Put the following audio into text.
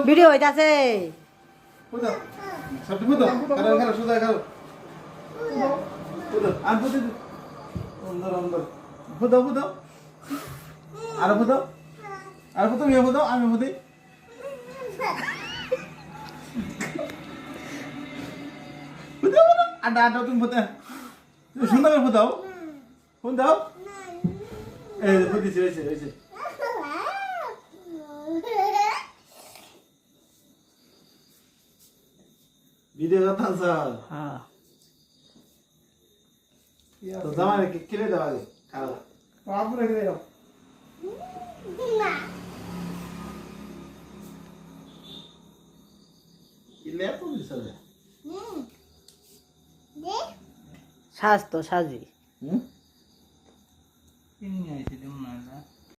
video হইতাছে আড্ডা আড্ডা তুমি ফুটে সুন্দর করে ফুটাও ফুটাও এই ফুটিছে হয়েছে হয়েছে ভিডিও কথা স্যার হ্যাঁ তো জামাই কিনে দাও আগে খাও বাবু রেখে দাও কিলে তো দিছলে সাজ তো সাজি কিনে আইছে